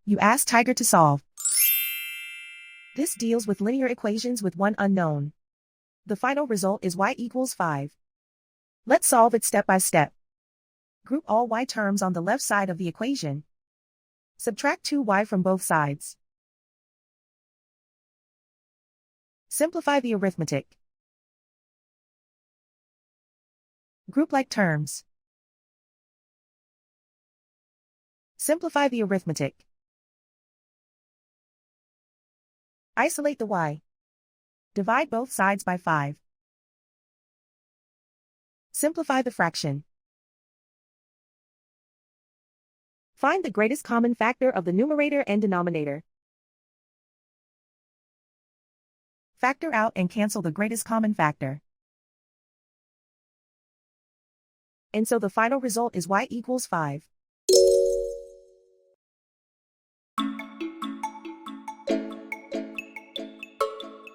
You ask Tiger to solve. This deals with linear equations with one unknown. The final result is y equals 5. Let's solve it step by step. Group all y terms on the left side of the equation. Subtract 2y from both sides. Simplify the arithmetic. Group like terms. Simplify the arithmetic. Isolate the y. Divide both sides by 5. Simplify the fraction. Find the greatest common factor of the numerator and denominator. Factor out and cancel the greatest common factor. And so the final result is y equals 5.